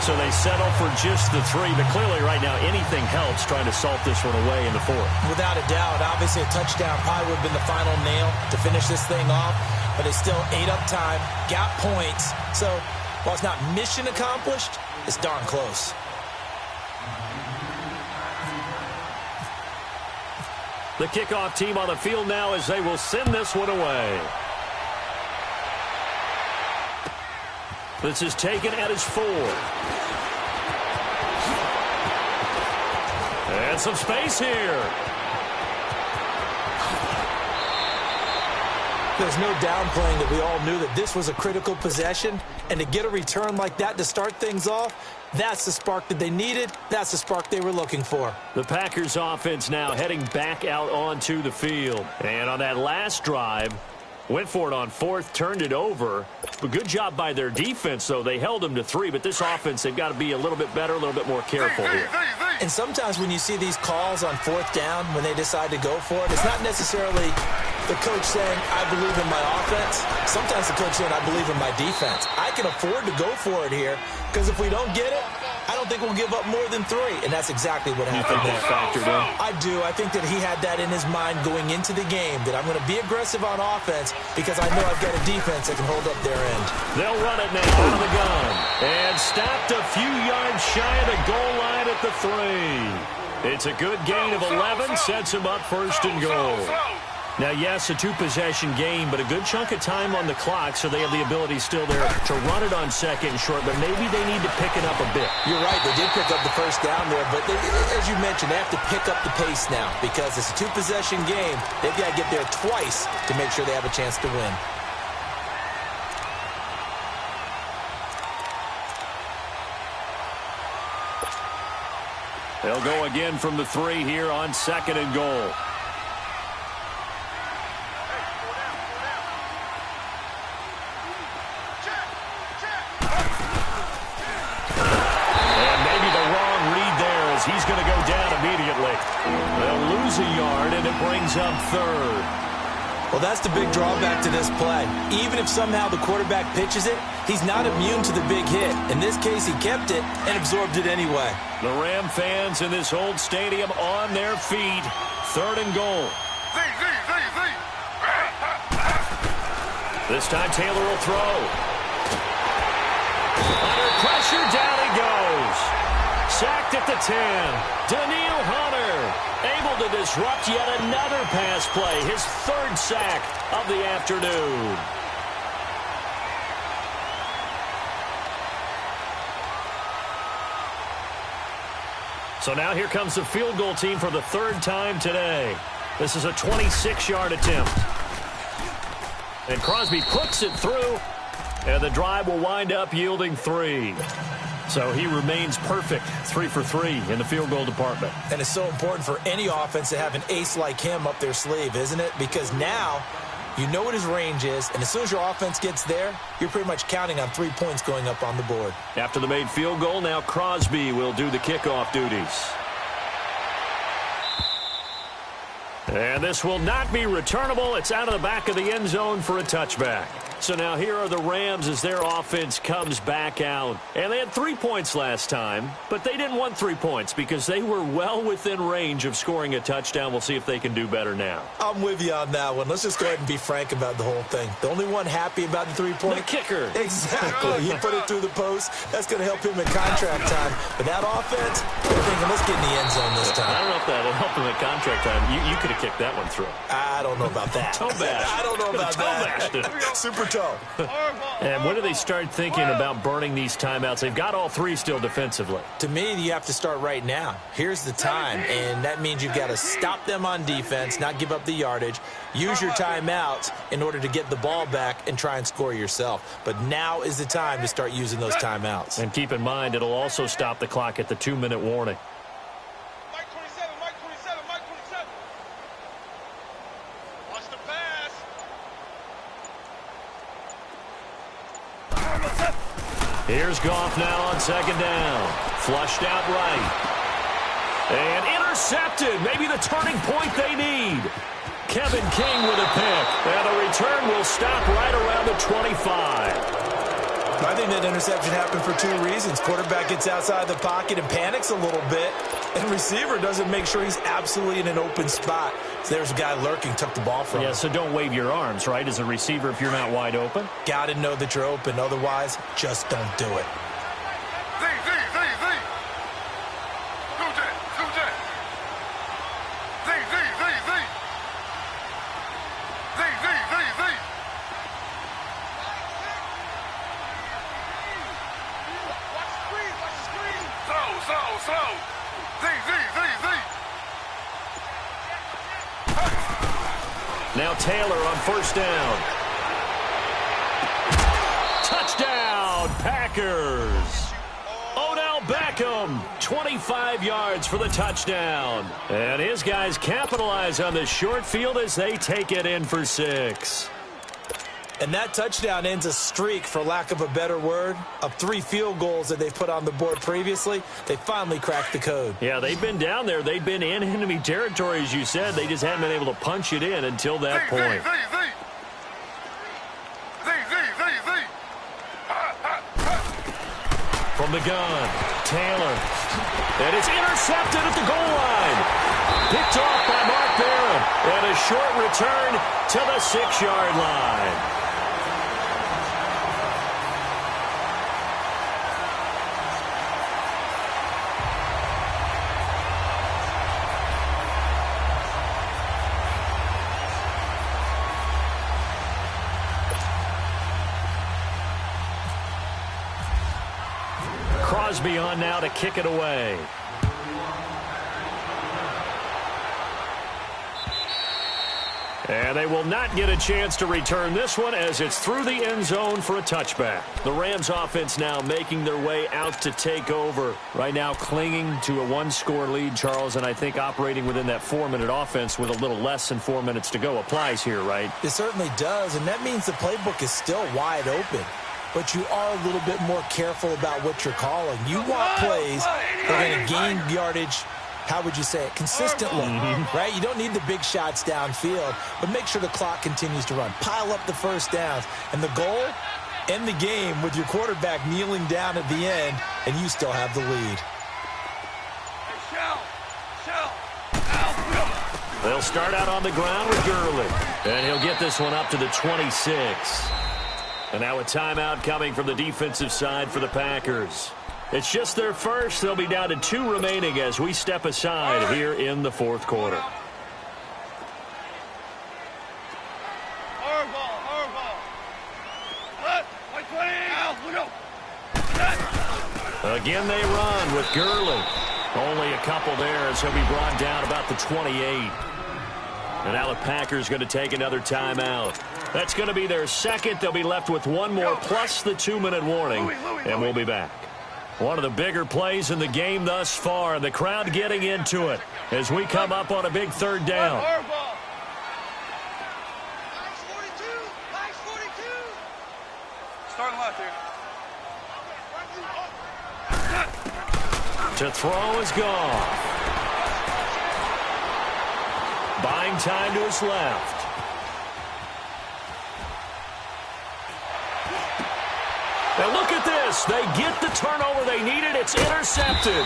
So they settle for just the three, but clearly right now anything helps trying to salt this one away in the fourth. Without a doubt, obviously a touchdown probably would have been the final nail to finish this thing off, but it's still ate up time, got points. So while it's not mission accomplished, it's darn close. The kickoff team on the field now as they will send this one away. This is taken at his 4. And some space here. There's no downplaying that we all knew that this was a critical possession, and to get a return like that to start things off, that's the spark that they needed. That's the spark they were looking for. The Packers offense now heading back out onto the field. And on that last drive, went for it on fourth, turned it over. But good job by their defense, though. They held them to 3, but this offense, they've got to be a little bit better, a little bit more careful here. And sometimes when you see these calls on fourth down, when they decide to go for it, it's not necessarily the coach saying, I believe in my offense. Sometimes the coach saying, I believe in my defense. I can afford to go for it here, because if we don't get it, I don't think we'll give up more than 3. And that's exactly what happened there. Factored in? I do. I think that he had that in his mind going into the game, that I'm going to be aggressive on offense because I know I've got a defense that can hold up their end. They'll run it now out of the gun. And stopped a few yards shy of the goal line at the 3. It's a good gain of 11, sets him up first and goal. Now, yes, a 2-possession game, but a good chunk of time on the clock, so they have the ability still there to run it on second and short, but maybe they need to pick it up a bit. You're right. They did pick up the first down there, but as you mentioned, they have to pick up the pace now because it's a 2-possession game. They've got to get there twice to make sure they have a chance to win. They'll go again from the 3 here on second and goal. He's going to go down immediately. They'll lose a yard, and it brings up third. Well, that's the big drawback to this play. Even if somehow the quarterback pitches it, he's not immune to the big hit. In this case, he kept it and absorbed it anyway. The Ram fans in this old stadium on their feet. Third and goal. This time, Taylor will throw. Under pressure, down he goes. Sacked at the 10. Daniil Hunter able to disrupt yet another pass play. His 3rd sack of the afternoon. So now here comes the field goal team for the 3rd time today. This is a 26-yard attempt. And Crosby puts it through, and the drive will wind up yielding 3. So he remains perfect, 3 for 3 in the field goal department. And it's so important for any offense to have an ace like him up their sleeve, isn't it? Because now you know what his range is, and as soon as your offense gets there, you're pretty much counting on 3 points going up on the board. After the made field goal, now Crosby will do the kickoff duties. And this will not be returnable. It's out of the back of the end zone for a touchback. So now here are the Rams as their offense comes back out. And they had 3 points last time, but they didn't want 3 points because they were well within range of scoring a touchdown. We'll see if they can do better now. I'm with you on that one. Let's just go ahead and be frank about the whole thing. The only one happy about the 3-point. The kicker. Exactly. He put it through the post. That's going to help him in contract time. But that offense, they're thinking, let's get in the end zone this time. I don't know if that will help him in contract time. You could have kicked that one through. I don't know about that. Toe bash. I don't know about that. Super toe. And when do they start thinking about burning these timeouts? They've got all 3 still defensively. To me, you have to start right now. Here's the time, and that means you've got to stop them on defense, not give up the yardage, use your timeouts in order to get the ball back and try and score yourself. But now is the time to start using those timeouts. And keep in mind, it'll also stop the clock at the 2-minute warning. Mike 27, Mike 27, Mike 27. Watch the pass. Here's Goff now on second down. Flushed out right. And intercepted. Maybe the turning point they need. Kevin King with a pick. And the return will stop right around the 25. I think that interception happened for two reasons. Quarterback gets outside the pocket and panics a little bit, and receiver doesn't make sure he's absolutely in an open spot. So there's a guy lurking, took the ball from him. Yeah, so don't wave your arms, right, as a receiver if you're not wide open. Got to know that you're open. Otherwise, just don't do it. Now Taylor on first down. Touchdown, Packers. Odell Beckham, 25 yards for the touchdown. And his guys capitalize on the short field as they take it in for 6. And that touchdown ends a streak, for lack of a better word, of 3 field goals that they've put on the board previously. They finally cracked the code. Yeah, they've been down there. They've been in enemy territory, as you said. They just hadn't been able to punch it in until that point. From the gun, Taylor. And it's intercepted at the goal line. Picked off by Mark Barron. And a short return to the 6-yard line. Crosby on now to kick it away. And they will not get a chance to return this one as it's through the end zone for a touchback. The Rams offense now making their way out to take over. Right now clinging to a 1-score lead, Charles, and I think operating within that 4-minute offense with a little less than 4 minutes to go applies here, right? It certainly does, and that means the playbook is still wide open. But you are a little bit more careful about what you're calling. You want plays that are going to gain yardage, how would you say it, consistently, right? You don't need the big shots downfield, but make sure the clock continues to run. Pile up the first downs. And the goal, end the game with your quarterback kneeling down at the end, and you still have the lead. They'll start out on the ground with Gurley. And he'll get this one up to the 26. And now a timeout coming from the defensive side for the Packers. It's just their first. They'll be down to 2 remaining as we step aside here in the 4th quarter. Again they run with Gurley. Only a couple there as he'll be brought down about the 28. And now the Packers going to take another timeout. That's going to be their second. They'll be left with 1 more plus the 2-minute warning. And we'll be back. One of the bigger plays in the game thus far. The crowd getting into it as we come up on a big 3rd down. Starting left here. To throw is gone. Buying time to his left. And look at this. They get the turnover they needed. It's intercepted.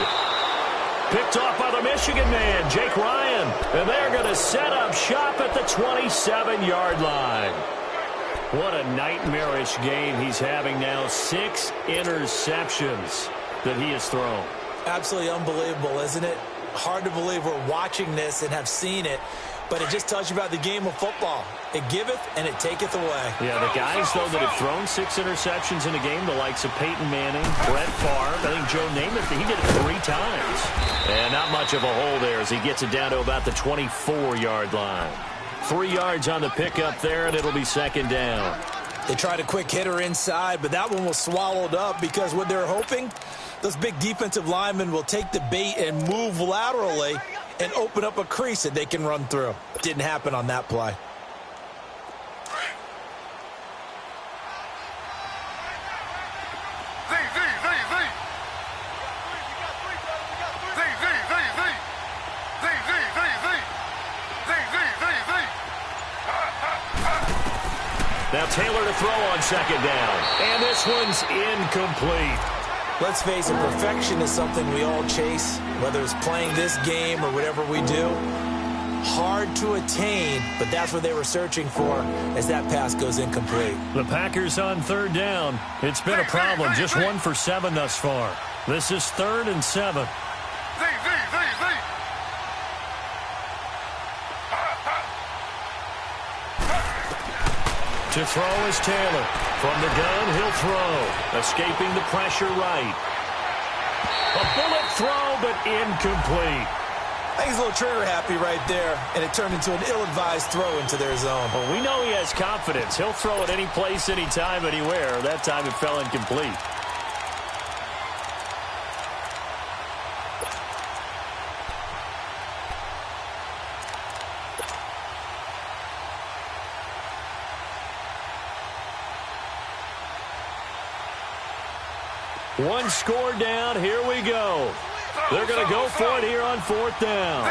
Picked off by the Michigan man, Jake Ryan. And they're going to set up shop at the 27-yard line. What a nightmarish game he's having now. 6 interceptions that he has thrown. Absolutely unbelievable, isn't it? Hard to believe we're watching this and have seen it, but it just tells you about the game of football. It giveth and it taketh away. Yeah, the guys, though, that have thrown 6 interceptions in a game, the likes of Peyton Manning, Brett Favre, I think Joe Namath, he did it 3 times. And not much of a hole there as he gets it down to about the 24-yard line. 3 yards on the pickup there, and it'll be 2nd down. They tried a quick hitter inside, but that one was swallowed up because what they're hoping, those big defensive linemen will take the bait and move laterally and open up a crease that they can run through. Didn't happen on that play. Now Taylor to throw on second down. And this one's incomplete. Let's face it, perfection is something we all chase, whether it's playing this game or whatever we do. Hard to attain, but that's what they were searching for as that pass goes incomplete. The Packers on third down. It's been a problem. Just 1 for 7 thus far. This is 3rd and 7. To throw is Taylor. From the gun, he'll throw. Escaping the pressure right. A bullet throw, but incomplete. I think he's a little trigger happy right there, and it turned into an ill-advised throw into their zone. Well, we know he has confidence. He'll throw it any place, anytime, anywhere. That time it fell incomplete. One score down. Here we go. They're going to go for it here on 4th down.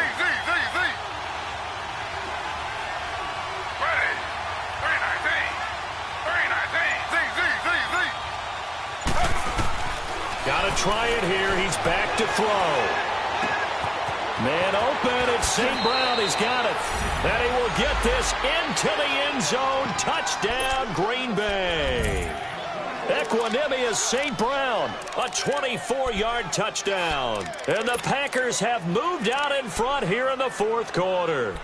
Got to try it here. He's back to throw. Man open. It's St. Brown. He's got it. And he will get this into the end zone. Touchdown, Green Bay. Equanimous St. Brown, a 24-yard touchdown. And the Packers have moved out in front here in the 4th quarter.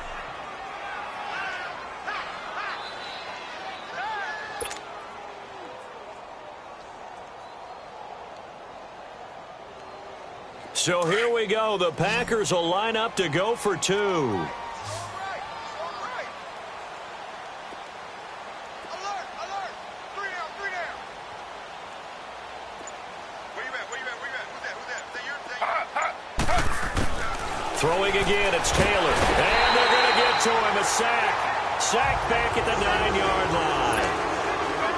So here we go. The Packers will line up to go for 2. Throwing again, it's Taylor. And they're going to get to him. A sack. Sack back at the 9-yard line.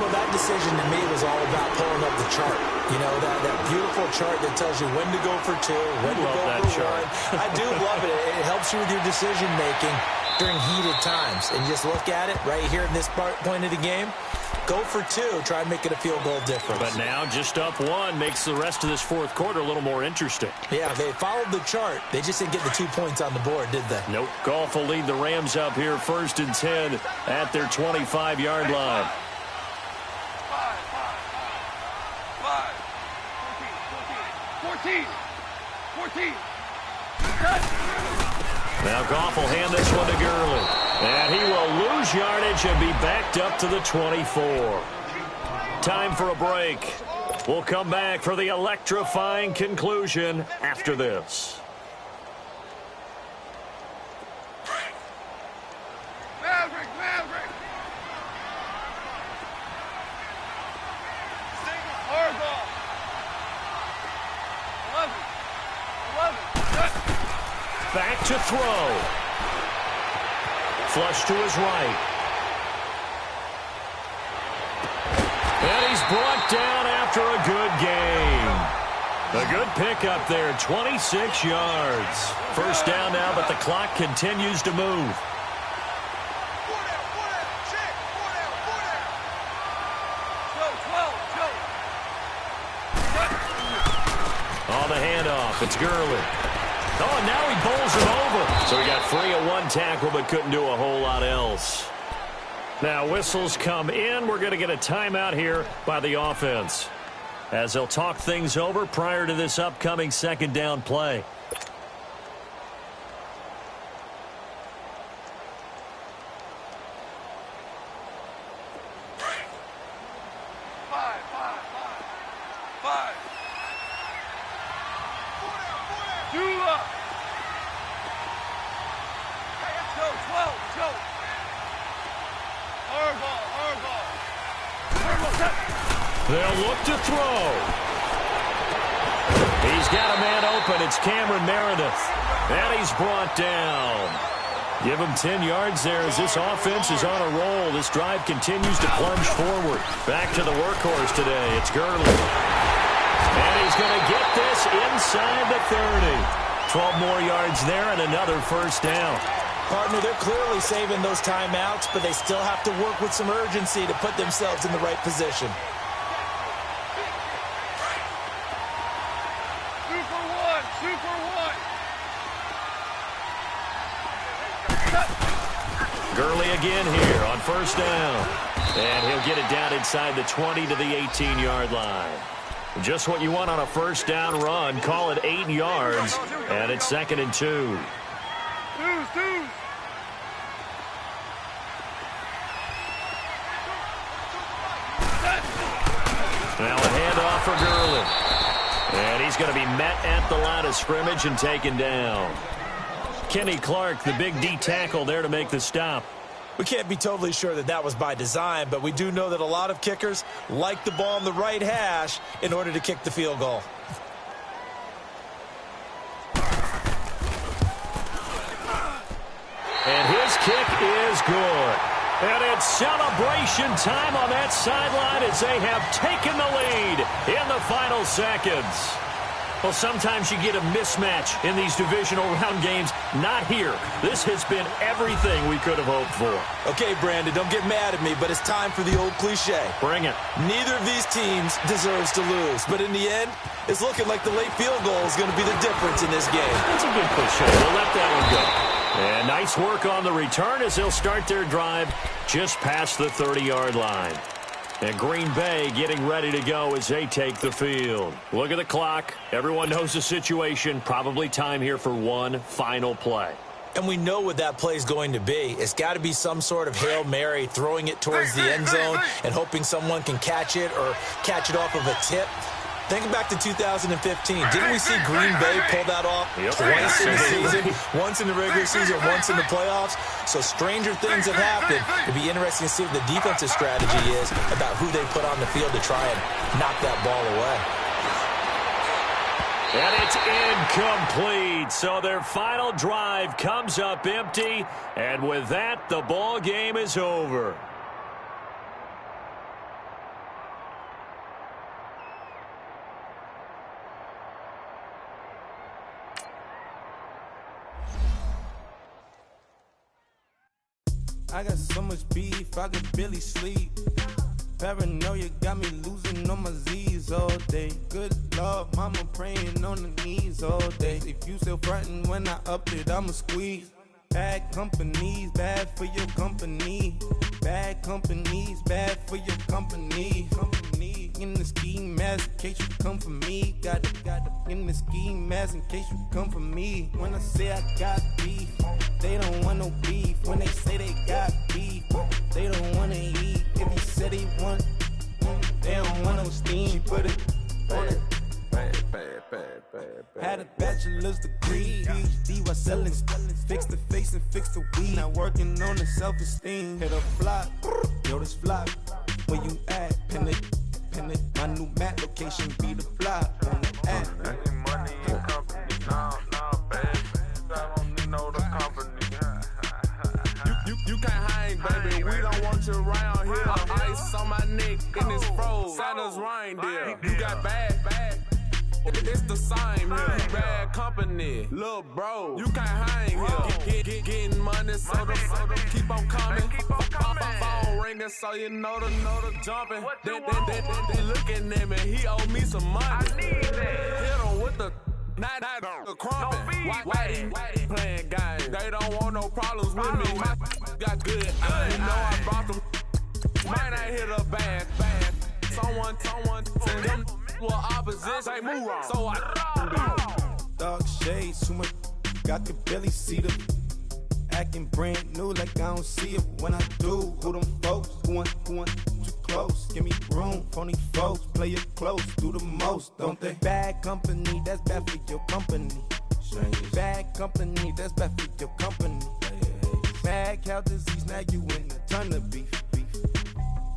Well, that decision to me was all about pulling up the chart. You know, that beautiful chart that tells you when to go for 2, when to go for 1. I do love it. It helps you with your decision-making during heated times. And just look at it right here in this point of the game. Go for 2. Try and make it a field goal difference. But now just up 1 makes the rest of this 4th quarter a little more interesting. Yeah, they followed the chart. They just didn't get the 2 points on the board, did they? Nope. Goff will lead the Rams up here 1st and 10 at their 25-yard line. 14. Now Goff will hand this one to Gurley. And he will lose yardage and be backed up to the 24. Time for a break. We'll come back for the electrifying conclusion after this. Back to throw. Flush to his right. And he's brought down after a good game. A good pickup there, 26 yards. First down now, but the clock continues to move. On the handoff, it's Gurley. Oh, and now he bowls it over. So he got free of 1 tackle, but couldn't do a whole lot else. Now whistles come in. We're going to get a timeout here by the offense, as they'll talk things over prior to this upcoming 2nd down play. They'll look to throw. He's got a man open. It's Cameron Meredith. And he's brought down. Give him 10 yards there as this offense is on a roll. This drive continues to plunge forward. Back to the workhorse today. It's Gurley. And he's going to get this inside the 30. 12 more yards there and another first down. Partner, they're clearly saving those timeouts, but they still have to work with some urgency to put themselves in the right position. Gurley again here on first down. And he'll get it down inside the 20 to the 18-yard line. Just what you want on a first down run. Call it 8 yards, and it's 2nd and 2. Now a handoff for Gurley. And he's going to be met at the line of scrimmage and taken down. Kenny Clark, the big D tackle there to make the stop. We can't be totally sure that that was by design, but we do know that a lot of kickers like the ball on the right hash in order to kick the field goal. And his kick is good. And it's celebration time on that sideline as they have taken the lead in the final seconds. Well, sometimes you get a mismatch in these divisional round games. Not here. This has been everything we could have hoped for. Okay, Brandon, don't get mad at me, but it's time for the old cliche. Bring it. Neither of these teams deserves to lose, but in the end, it's looking like the late field goal is going to be the difference in this game. That's a good cliche. We'll let that one go. And nice work on the return as they'll start their drive just past the 30-yard line. And Green Bay getting ready to go as they take the field. Look at the clock. Everyone knows the situation. Probably time here for one final play. And we know what that play is going to be. It's got to be some sort of Hail Mary, throwing it towards the end zone and hoping someone can catch it or catch it off of a tip. Think back to 2015. Didn't we see Green Bay pull that off twice in the season? Once in the regular season, once in the playoffs. So stranger things have happened. It'd be interesting to see what the defensive strategy is about who they put on the field to try and knock that ball away. And it's incomplete. So their final drive comes up empty. And with that, the ball game is over. I got so much beef, I could barely sleep. Paranoia got me losing on my Z's all day. Good Lord, mama praying on the knees all day. If you still frontin' when I up it, I'ma squeeze. Bad companies, bad for your company. Bad companies, bad for your company. Company in the ski mask in case you come for me. Got it in the ski mask in case you come for me. When I say I got beef, they don't want no beef. When they say they got beef, they don't want to eat. If he said he want, they don't want no steam. She put it on it. Had a bachelor's degree, PhD while selling. Fix the face and fix the weed. Now working on the self-esteem. Hit a flop, yo this flop. Where you at? Pin it. My new map location be the flop on the app. Money and company, no, baby. I don't need no company. You can't hang, baby. We don't want you around here. Ice on my neck in this froze. Santa's reindeer. You got bad. It's the same here. Bad company, little bro. You can't hang here. Getting money, so the keep on coming. Phone ringing, so you know the jumping. They looking at me. He owe me some money. I need that. Hit him with the the crumping. Why playing games? They don't want no problems with me. My got good. You know I brought them. Might not hit a bad. Someone send them. Well, opposition, move on. So I Dark shades, too much. Got the belly see them. Acting brand new like I don't see it when I do. Who them folks? Who want too close? Give me room, phony folks. Play it close, do the most, don't they? Bad company, that's bad for your company. Bad company, that's bad for your company. Bad cow disease, now you in a ton of beef.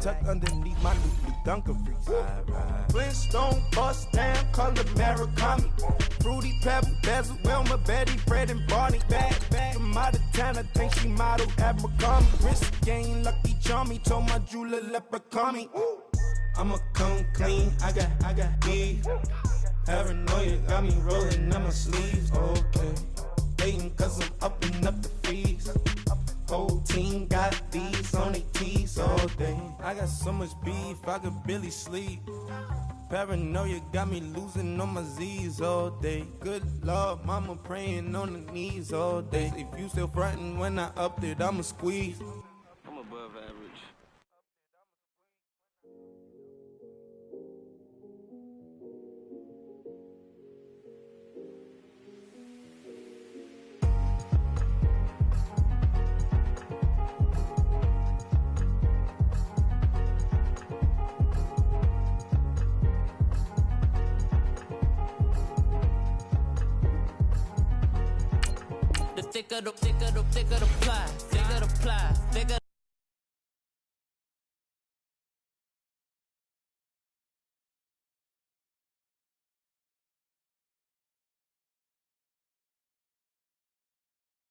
Tuck underneath my new Dunkarees. Flintstone bust down, color Murakami. Fruity Pebble, Basil, Wilma, Betty, Fred, and Barney. Bad from out of town, I think she model Abercrombie. Wrist game, Lucky Charmy, told my jeweler leprechaun me. I'ma come clean, I got beef. Paranoia got me rolling on my sleeves, okay. Hating cause I'm upping up the fees. whole team got these on their tees all day. I got so much beef, I could barely sleep. Paranoia got me losing on my Z's all day. Good Lord, mama praying on the knees all day. If you still frontin' when I upped it, I'ma squeeze. I'm above average. Thicker the pie, thicker the pie, thicker